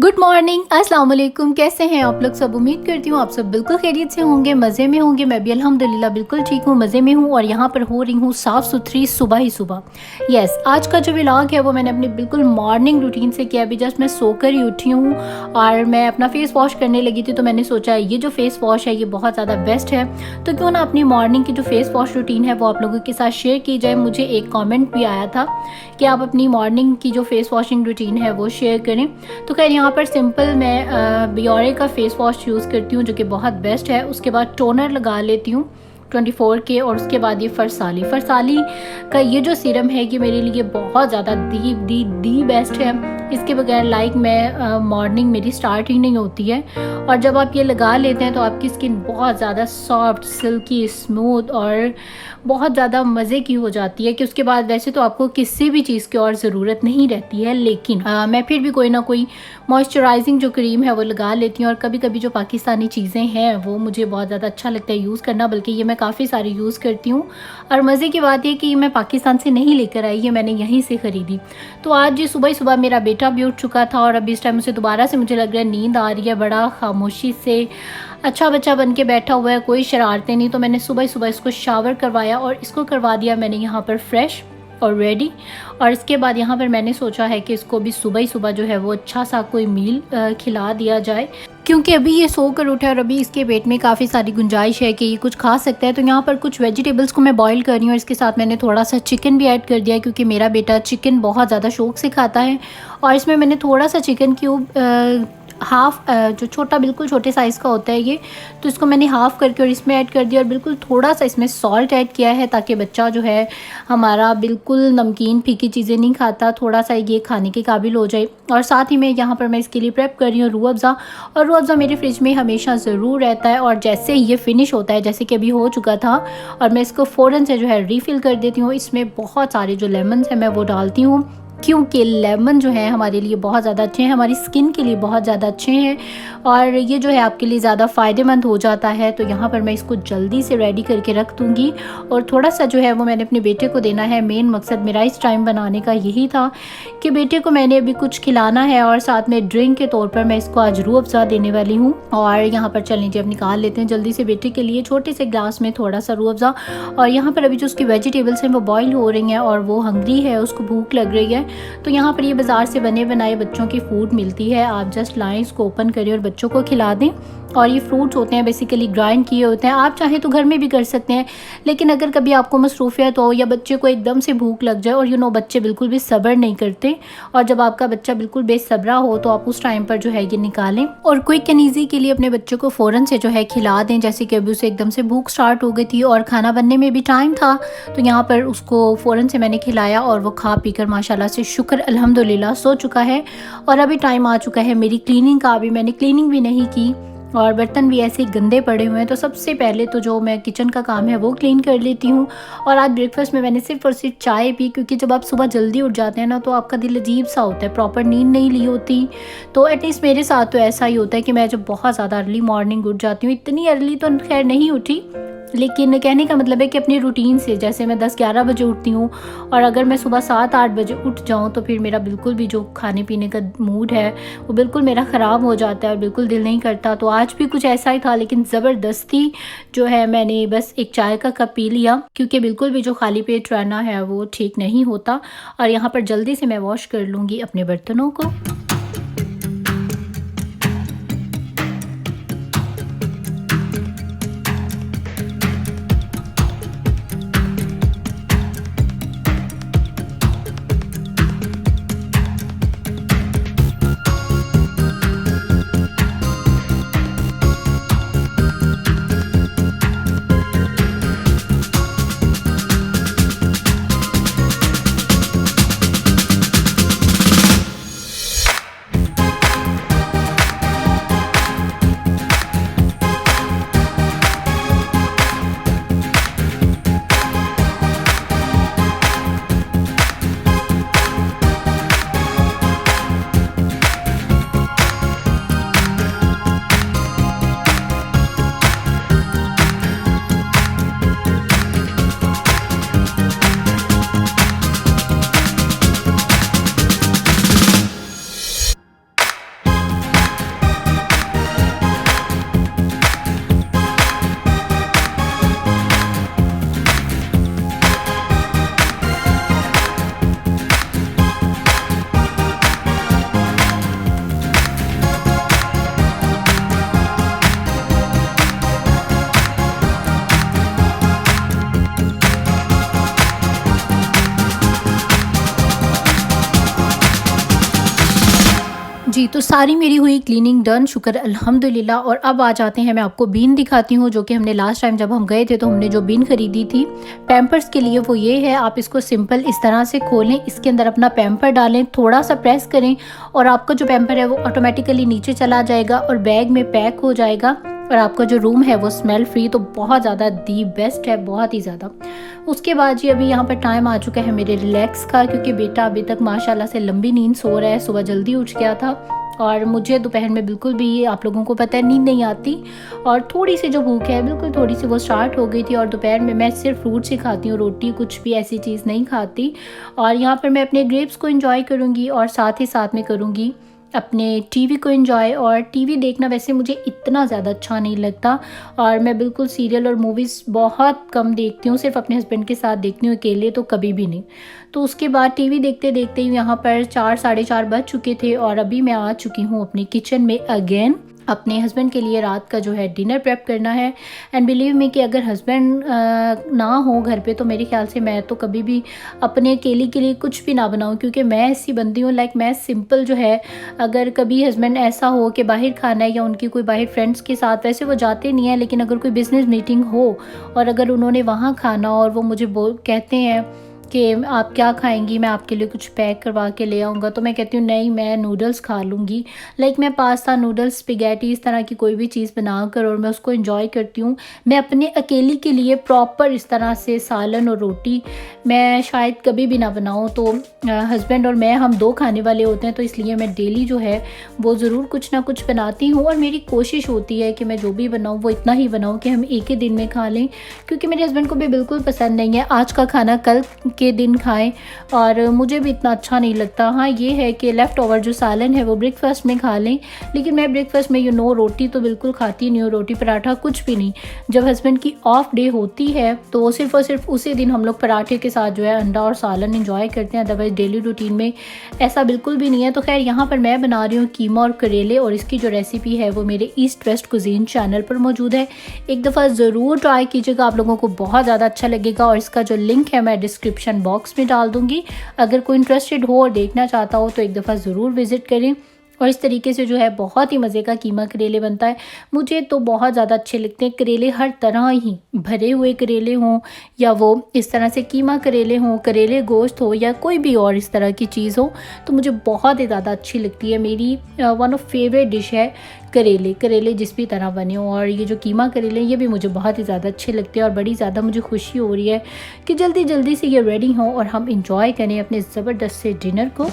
Good morning, अस्सलाम वालेकुम। कैसे हैं आप लोग सब? उम्मीद करती हूँ आप सब बिल्कुल खैरियत से होंगे, मज़े में होंगे। मैं भी अल्हम्दुलिल्लाह बिल्कुल ठीक हूँ, मज़े में हूँ। और यहाँ पर हो रही हूँ साफ़ सुथरी सुबह ही सुबह। यस, आज का जो व्लॉग है वो मैंने अपनी बिल्कुल मॉर्निंग रूटीन से किया। अभी जस्ट मैं सोकर ही उठी हूँ और मैं अपना फेस वॉश करने लगी थी, तो मैंने सोचा ये जो फेस वॉश है ये बहुत ज़्यादा बेस्ट है, तो क्यों ना अपनी मॉर्निंग की जो फेस वॉश रूटीन है वो आप लोगों के साथ शेयर की जाए। मुझे एक कॉमेंट भी आया था कि आप अपनी मॉर्निंग की जो फेस वॉशिंग रूटीन है वो शेयर करें। तो खैर यहाँ पर सिंपल मैं बियोरे का फेस वॉश यूज़ करती हूँ जो कि बहुत बेस्ट है। उसके बाद टोनर लगा लेती हूँ 24 के, और उसके बाद ये फरसाली का ये जो सीरम है ये मेरे लिए बहुत ज़्यादा दी बेस्ट है। इसके बगैर मैं मॉर्निंग मेरी स्टार्ट ही नहीं होती है। और जब आप ये लगा लेते हैं तो आपकी स्किन बहुत ज़्यादा सॉफ्ट, सिल्की, स्मूथ और बहुत ज़्यादा मज़े की हो जाती है कि उसके बाद वैसे तो आपको किसी भी चीज़ की और ज़रूरत नहीं रहती है, लेकिन मैं फिर भी कोई ना कोई मॉइस्चराइजिंग जो क्रीम है वो लगा लेती हूँ। और कभी कभी जो पाकिस्तानी चीज़ें हैं वो मुझे बहुत ज़्यादा अच्छा लगता है यूज़ करना, बल्कि ये मैं काफ़ी सारी यूज़ करती हूँ। और मज़े की बात ये कि मैं पाकिस्तान से नहीं लेकर आई, ये मैंने यहीं से ख़रीदी। तो आज ये सुबह ही सुबह मेरा बेटा भी उठ चुका था और अभी इस टाइम उसे दोबारा से मुझे लग रहा है नींद आ रही है। बड़ा खामोशी से अच्छा बच्चा बन के बैठा हुआ है, कोई शरारतें नहीं। तो मैंने सुबह सुबह इसको शावर करवाया और इसको करवा दिया मैंने यहाँ पर फ्रेश और रेडी। और इसके बाद यहाँ पर मैंने सोचा है कि इसको भी सुबह ही सुबह जो है वो अच्छा सा कोई मील खिला दिया जाए, क्योंकि अभी ये सो कर उठा है और अभी इसके पेट में काफ़ी सारी गुंजाइश है कि ये कुछ खा सकता है। तो यहाँ पर कुछ वेजिटेबल्स को मैं बॉईल कर रही हूँ और इसके साथ मैंने थोड़ा सा चिकन भी ऐड कर दिया है, क्योंकि मेरा बेटा चिकन बहुत ज़्यादा शौक से खाता है। और इसमें मैंने थोड़ा सा चिकन क्यूब हाफ़ जो छोटा बिल्कुल छोटे साइज़ का होता है ये, तो इसको मैंने हाफ़ करके और इसमें ऐड कर दिया। और बिल्कुल थोड़ा सा इसमें सॉल्ट ऐड किया है ताकि बच्चा जो है हमारा बिल्कुल नमकीन फीकी चीज़ें नहीं खाता, थोड़ा सा ये खाने के काबिल हो जाए। और साथ ही में यहाँ पर मैं इसके लिए प्रेप कर रही हूँ रूह अफ़ज़ा। और रूह अफ़ज़ा मेरे फ्रिज में हमेशा ज़रूर रहता है, और जैसे ही ये फिनिश होता है, जैसे कि अभी हो चुका था, और मैं इसको फ़ौरन से जो है रीफ़िल कर देती हूँ। इसमें बहुत सारे जो लेमन्स हैं मैं वो डालती हूँ, क्योंकि लेमन जो है हमारे लिए बहुत ज़्यादा अच्छे हैं, हमारी स्किन के लिए बहुत ज़्यादा अच्छे हैं, और ये जो है आपके लिए ज़्यादा फ़ायदेमंद हो जाता है। तो यहाँ पर मैं इसको जल्दी से रेडी करके रख दूँगी। और थोड़ा सा जो है वो मैंने अपने बेटे को देना है। मेन मकसद मेरा इस टाइम बनाने का यही था कि बेटे को मैंने अभी कुछ खिलाना है, और साथ में ड्रिंक के तौर पर मैं इसको आज रूह अफ़ज़ा देने वाली हूँ। और यहाँ पर चल लीजिए अब निकाल लेते हैं जल्दी से बेटे के लिए छोटे से ग्लास में थोड़ा सा रूह अफ़ज़ा। और यहाँ पर अभी जो उसकी वेजिटेबल्स हैं वो बॉयल हो रही हैं और वो हंग्री है, उसको भूख लग रही है। तो यहाँ पर ये बाज़ार से बने बनाए बच्चों की फ़ूड मिलती है, आप जस्ट लाएं, इसको ओपन करें और बच्चों को खिला दें। और ये फ्रूट्स होते हैं बेसिकली ग्राइंड किए होते हैं, आप चाहें तो घर में भी कर सकते हैं, लेकिन अगर कभी आपको मसरूफियत हो या बच्चे को एकदम से भूख लग जाए, और बच्चे बिल्कुल भी सब्र नहीं करते, और जब आपका बच्चा बिल्कुल बेसब्रा हो तो आप उस टाइम पर जो है ये निकालें और क्विक एंड ईजी के लिए अपने बच्चों को फ़ौरन से जो है खिला दें। जैसे कि अभी उसे एकदम से भूख स्टार्ट हो गई थी और खाना बनने में भी टाइम था, तो यहाँ पर उसको फ़ौरन से मैंने खिलाया और वो खा पी कर माशाल्लाह से शुक्र अल्हम्दुलिल्लाह सो चुका है। और अभी टाइम आ चुका है मेरी क्लीनिंग का। अभी मैंने क्लीनिंग भी नहीं की और बर्तन भी ऐसे ही गंदे पड़े हुए हैं, तो सबसे पहले तो जो मैं किचन का काम है वो क्लीन कर लेती हूँ। और आज ब्रेकफास्ट में मैंने सिर्फ और सिर्फ चाय पी, क्योंकि जब आप सुबह जल्दी उठ जाते हैं ना तो आपका दिल अजीब सा होता है, प्रॉपर नींद नहीं ली होती। तो एटलीस्ट मेरे साथ तो ऐसा ही होता है कि मैं जब बहुत ज़्यादा अर्ली मॉर्निंग उठ जाती हूँ, इतनी अर्ली तो खैर नहीं उठी, लेकिन कहने का मतलब है कि अपनी रूटीन से, जैसे मैं 10-11 बजे उठती हूँ, और अगर मैं सुबह 7-8 बजे उठ जाऊँ तो फिर मेरा बिल्कुल भी जो खाने पीने का मूड है वो बिल्कुल मेरा ख़राब हो जाता है और बिल्कुल दिल नहीं करता। तो आज भी कुछ ऐसा ही था, लेकिन ज़बरदस्ती जो है मैंने बस एक चाय का कप पी लिया, क्योंकि बिल्कुल भी जो खाली पेट रहना है वो ठीक नहीं होता। और यहाँ पर जल्दी से मैं वॉश कर लूँगी अपने बर्तनों को। जी, तो सारी मेरी हुई क्लीनिंग डन, शुक्र अल्हम्दुलिल्लाह। और अब आ जाते हैं, मैं आपको बीन दिखाती हूँ जो कि हमने लास्ट टाइम जब हम गए थे तो हमने जो बीन ख़रीदी थी पैम्पर्स के लिए वो ये है। आप इसको सिंपल इस तरह से खोलें, इसके अंदर अपना पैम्पर डालें, थोड़ा सा प्रेस करें और आपका जो पैम्पर है वो ऑटोमेटिकली नीचे चला जाएगा और बैग में पैक हो जाएगा और आपका जो रूम है वो स्मेल फ्री। तो बहुत ज़्यादा दी बेस्ट है, बहुत ही ज़्यादा। उसके बाद जी अभी यहाँ पर टाइम आ चुका है मेरे रिलैक्स का, क्योंकि बेटा अभी तक माशाल्लाह से लंबी नींद सो रहा है। सुबह जल्दी उठ गया था और मुझे दोपहर में बिल्कुल भी, आप लोगों को पता है, नींद नहीं आती और थोड़ी सी जो भूख है बिल्कुल थोड़ी सी वो स्टार्ट हो गई थी। और दोपहर में मैं सिर्फ फ्रूट्स ही खाती हूँ, रोटी कुछ भी ऐसी चीज़ नहीं खाती। और यहाँ पर मैं अपने ग्रेप्स को एंजॉय करूँगी और साथ ही साथ में करूँगी अपने टीवी को एंजॉय। और टीवी देखना वैसे मुझे इतना ज़्यादा अच्छा नहीं लगता और मैं बिल्कुल सीरियल और मूवीज़ बहुत कम देखती हूँ, सिर्फ अपने हस्बैंड के साथ देखती हूँ, अकेले तो कभी भी नहीं। तो उसके बाद टीवी देखते देखते ही यहाँ पर 4 साढ़े 4 बज चुके थे और अभी मैं आ चुकी हूँ अपने किचन में अगेन। अपने हस्बैंड के लिए रात का जो है डिनर प्रेप करना है। एंड बिलीव मी कि अगर हस्बैंड ना हो घर पे तो मेरे ख्याल से मैं तो कभी भी अपने अकेले के लिए कुछ भी ना बनाऊं, क्योंकि मैं ऐसी बंदी हूँ, लाइक मैं सिंपल जो है, अगर कभी हस्बैंड ऐसा हो कि बाहर खाना है या उनकी कोई बाहर फ्रेंड्स के साथ, वैसे वो जाते नहीं हैं, लेकिन अगर कोई बिज़नेस मीटिंग हो और अगर उन्होंने वहाँ खाना और वो मुझे कहते हैं कि आप क्या खाएंगी, मैं आपके लिए कुछ पैक करवा के ले आऊँगा, तो मैं कहती हूँ नहीं, मैं नूडल्स खा लूँगी। लाइक मैं पास्ता, नूडल्स, स्पैगेटी, इस तरह की कोई भी चीज़ बना कर और मैं उसको एंजॉय करती हूँ। मैं अपने अकेली के लिए प्रॉपर इस तरह से सालन और रोटी मैं शायद कभी भी ना बनाऊँ। तो हस्बैंड और मैं, हम 2 खाने वाले होते हैं, तो इसलिए मैं डेली जो है वो ज़रूर कुछ ना कुछ बनाती हूँ। और मेरी कोशिश होती है कि मैं जो भी बनाऊँ वो इतना ही बनाऊँ कि हम एक ही दिन में खा लें, क्योंकि मेरे हस्बैंड को भी बिल्कुल पसंद नहीं है आज का खाना कल के दिन खाएं और मुझे भी इतना अच्छा नहीं लगता। हाँ, ये है कि लेफ़्ट ओवर जो सालन है वो ब्रेकफास्ट में खा लें, लेकिन मैं ब्रेकफास्ट में रोटी तो बिल्कुल खाती नहीं हूँ, रोटी पराठा कुछ भी नहीं। जब हस्बैंड की ऑफ डे होती है तो सिर्फ और सिर्फ उसी दिन हम लोग पराठे के साथ जो है अंडा और सालन एंजॉय करते हैं, अदरवाइज डेली रूटीन में ऐसा बिल्कुल भी नहीं है। तो खैर यहाँ पर मैं बना रही हूँ कीमा और करेले और इसकी जो रेसिपी है वो मेरे ईस्ट वेस्ट कुजीन चैनल पर मौजूद है। एक दफ़ा ज़रूर ट्राई कीजिएगा, आप लोगों को बहुत ज़्यादा अच्छा लगेगा। और इसका जो लिंक है मैं डिस्क्रिप्शन बॉक्स में डाल दूंगी, अगर कोई इंटरेस्टेड हो और देखना चाहता हो तो एक दफ़ा ज़रूर विज़िट करें। और इस तरीके से जो है बहुत ही मज़े का कीमा करेले बनता है। मुझे तो बहुत ज़्यादा अच्छे लगते हैं करेले, हर तरह ही, भरे हुए करेले हों या वो इस तरह से कीमा करेले हों, करेले गोश्त हो या कोई भी और इस तरह की चीज़ हो, तो मुझे बहुत ही ज़्यादा अच्छी लगती है। मेरी वन ऑफ फेवरेट डिश है करेले जिस भी तरह बने हों। और ये जो कीमा करेले ये भी मुझे बहुत ही ज़्यादा अच्छे लगते हैं और बड़ी ज़्यादा मुझे खुशी हो रही है कि जल्दी जल्दी से ये रेडी हों और हम इंजॉय करें अपने ज़बरदस्त से डिनर को।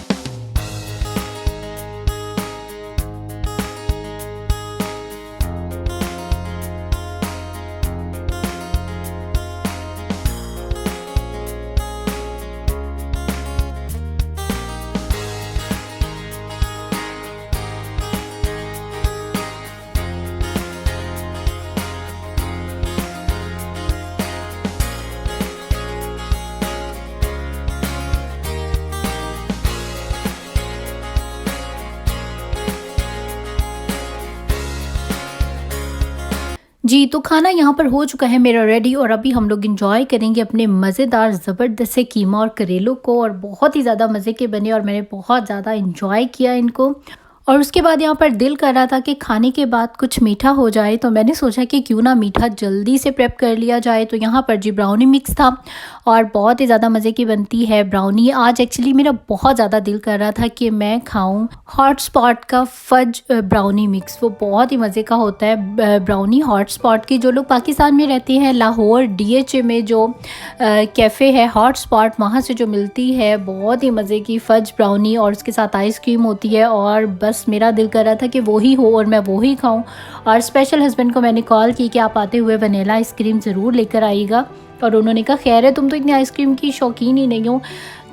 जी, तो खाना यहाँ पर हो चुका है मेरा रेडी और अभी हम लोग एंजॉय करेंगे अपने मज़ेदार ज़बरदस्त से कीमा और करेलों को। और बहुत ही ज़्यादा मज़े के बने और मैंने बहुत ज़्यादा एंजॉय किया इनको। और उसके बाद यहाँ पर दिल कर रहा था कि खाने के बाद कुछ मीठा हो जाए, तो मैंने सोचा कि क्यों ना मीठा जल्दी से प्रेप कर लिया जाए। तो यहाँ पर जी ब्राउनी मिक्स था और बहुत ही ज़्यादा मज़े की बनती है ब्राउनी। आज एक्चुअली मेरा बहुत ज़्यादा दिल कर रहा था कि मैं खाऊं हॉट स्पॉट का फज ब्राउनी मिक्स, वो बहुत ही मज़े का होता है ब्राउनी। हॉट स्पॉट की जो लोग पाकिस्तान में रहते हैं, लाहौर DHA में जो कैफ़े है हॉट स्पॉट, वहाँ से जो मिलती है बहुत ही मज़े की फज ब्राउनी और उसके साथ आइसक्रीम होती है। और बस मेरा दिल कर रहा था कि वो ही हो और मैं वो ही खाऊं। और स्पेशल हस्बैंड को मैंने कॉल की कि आप आते हुए वनीला आइसक्रीम ज़रूर लेकर आइएगा, और उन्होंने कहा खैर है, तुम तो इतनी आइसक्रीम की शौकीन ही नहीं हो।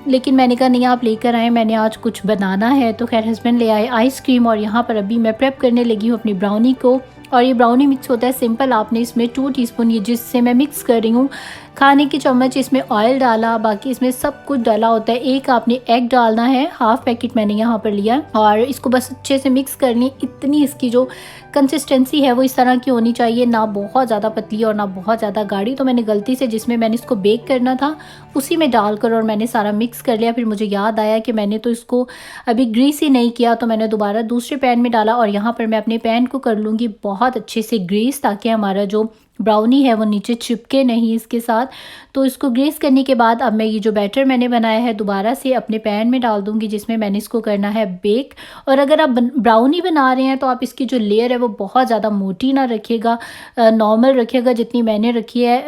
लेकिन मैंने कहा नहीं, आप लेकर आए, मैंने आज कुछ बनाना है। तो खैर हस्बैंड ले आए आइसक्रीम और यहाँ पर अभी मैं प्रेप करने लगी हूँ अपनी ब्राउनी को। और ये ब्राउनी मिक्स होता है सिंपल, आपने इसमें 2 टीस्पून, ये जिससे मैं मिक्स कर रही हूँ, खाने की चम्मच इसमें ऑयल डाला, बाकी इसमें सब कुछ डाला होता है। एक आपने एग डालना है, हाफ पैकेट मैंने यहाँ पर लिया और इसको बस अच्छे से मिक्स करनी। इतनी इसकी जो कंसिस्टेंसी है वो इस तरह की होनी चाहिए, ना बहुत ज़्यादा पतली और ना बहुत ज़्यादा गाढ़ी। तो मैंने गलती से जिसमें मैंने इसको बेक करना था उसी में डालकर और मैंने सारा मिक्स कर लिया। फिर मुझे याद आया कि मैंने तो इसको अभी ग्रीस ही नहीं किया, तो मैंने दोबारा दूसरे पैन में डाला और यहाँ पर मैं अपने पैन को कर लूँगी बहुत अच्छे से ग्रीस, ताकि हमारा जो ब्राउनी है वो नीचे चिपके नहीं इसके साथ। तो इसको ग्रीस करने के बाद अब मैं ये जो बैटर मैंने बनाया है दोबारा से अपने पैन में डाल दूँगी, जिसमें मैंने इसको करना है बेक। और अगर आप ब्राउनी बना रहे हैं तो आप इसकी जो लेयर है वो बहुत ज़्यादा मोटी ना रखिएगा, नॉर्मल रखिएगा जितनी मैंने रखी है,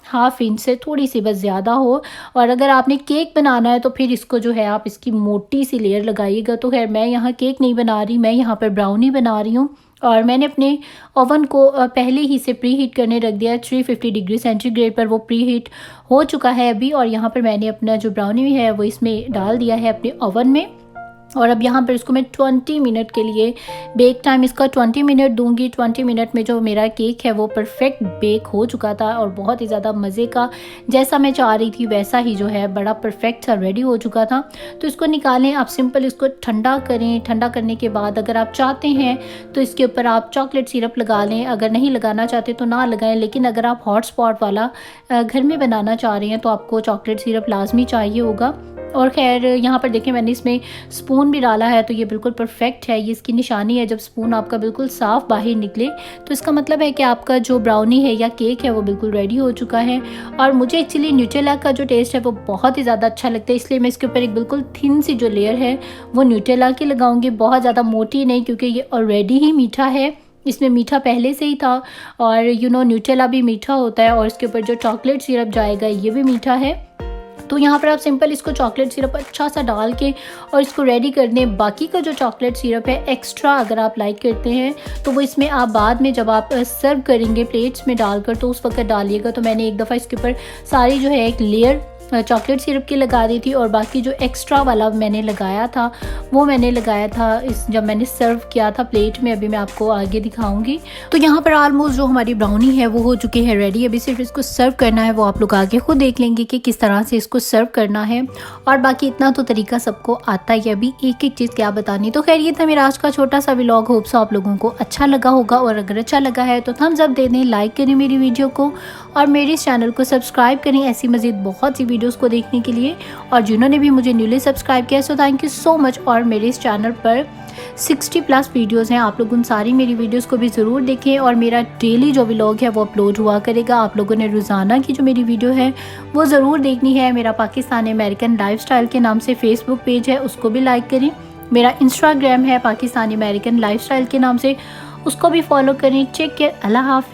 हाफ इंच से थोड़ी सी बस ज़्यादा हो। और अगर आपने केक बनाना है तो फिर इसको जो है आप इसकी मोटी सी लेयर लगाइएगा। तो खैर मैं यहाँ केक नहीं बना रही, मैं यहाँ पर ब्राउनी बना रही हूँ। और मैंने अपने ओवन को पहले ही से प्री हीट करने रख दिया है 350 डिग्री सेंटीग्रेड पर। वो प्री हीट हो चुका है अभी। और यहाँ पर मैंने अपना जो ब्राउनी है वो इसमें डाल दिया है अपने ओवन में। और अब यहाँ पर इसको मैं 20 मिनट के लिए बेक टाइम इसका 20 मिनट दूंगी। 20 मिनट में जो मेरा केक है वो परफेक्ट बेक हो चुका था और बहुत ही ज़्यादा मज़े का, जैसा मैं चाह रही थी वैसा ही जो है बड़ा परफेक्ट सा रेडी हो चुका था। तो इसको निकालें, आप सिंपल इसको ठंडा करें। ठंडा करने के बाद अगर आप चाहते हैं तो इसके ऊपर आप चॉकलेट सिरप लगा लें, अगर नहीं लगाना चाहते तो ना लगाएं। लेकिन अगर आप हॉट स्पॉट वाला घर में बनाना चाह रहे हैं तो आपको चॉकलेट सिरप लाजमी चाहिए होगा। और खैर यहाँ पर देखें मैंने इसमें स्पून भी डाला है, तो ये बिल्कुल परफेक्ट है। ये इसकी निशानी है, जब स्पून आपका बिल्कुल साफ़ बाहर निकले तो इसका मतलब है कि आपका जो ब्राउनी है या केक है वो बिल्कुल रेडी हो चुका है। और मुझे एक्चुअली न्यूटेला का जो टेस्ट है वो बहुत ही ज़्यादा अच्छा लगता है, इसलिए मैं इसके ऊपर एक बिल्कुल थिन सी जो लेयर है वो न्यूटेला की लगाऊंगी, बहुत ज़्यादा मोटी नहीं, क्योंकि ये ऑलरेडी ही मीठा है, इसमें मीठा पहले से ही था। और न्यूटेला भी मीठा होता है और इसके ऊपर जो चॉकलेट सिरप जाएगा ये भी मीठा है। तो यहाँ पर आप सिंपल इसको चॉकलेट सिरप अच्छा सा डाल के और इसको रेडी कर दें। बाकी का जो चॉकलेट सिरप है एक्स्ट्रा अगर आप लाइक करते हैं तो वो इसमें आप बाद में जब आप सर्व करेंगे प्लेट्स में डालकर तो उस वक्त डालिएगा। तो मैंने एक दफ़ा इसके ऊपर सारी जो है एक लेयर चॉकलेट सिरप की लगा दी थी और बाकी जो एक्स्ट्रा वाला मैंने लगाया था वो मैंने लगाया था जब मैंने सर्व किया था प्लेट में। अभी मैं आपको आगे दिखाऊंगी। तो यहाँ पर ऑलमोस्ट जो हमारी ब्राउनी है वो हो चुकी है रेडी। अभी सिर्फ इसको सर्व करना है, वो आप लोग आगे खुद देख लेंगे कि किस तरह से इसको सर्व करना है। और बाकी इतना तो तरीका सबको आता ही है, अभी एक एक चीज़ क्या बतानी। तो खैर ये था मेरा आज का छोटा सा व्लॉग। होप सो आप लोगों को अच्छा लगा होगा, और अगर अच्छा लगा है तो थम्स अप दे दें, लाइक करें मेरी वीडियो को और मेरे इस चैनल को सब्सक्राइब करें ऐसी मज़ीद बहुत सी वीडियोस को देखने के लिए। और जिन्होंने भी मुझे न्यूली सब्सक्राइब किया so thank you so much. और मेरे इस चैनल पर 60+ वीडियोस हैं, आप लोग उन सारी मेरी वीडियोस को भी ज़रूर देखें। और मेरा डेली जो व्लॉग है वो अपलोड हुआ करेगा, आप लोगों ने रोज़ाना की जो मेरी वीडियो है वो ज़रूर देखनी है। मेरा पाकिस्तानी अमेरिकन लाइफस्टाइल के नाम से फेसबुक पेज है, उसको भी लाइक करें। मेरा इंस्टाग्राम है पाकिस्तानी अमेरिकन लाइफस्टाइल के नाम से, उसको भी फॉलो करें। टेक केयर, अल्लाह हाफ़िज़।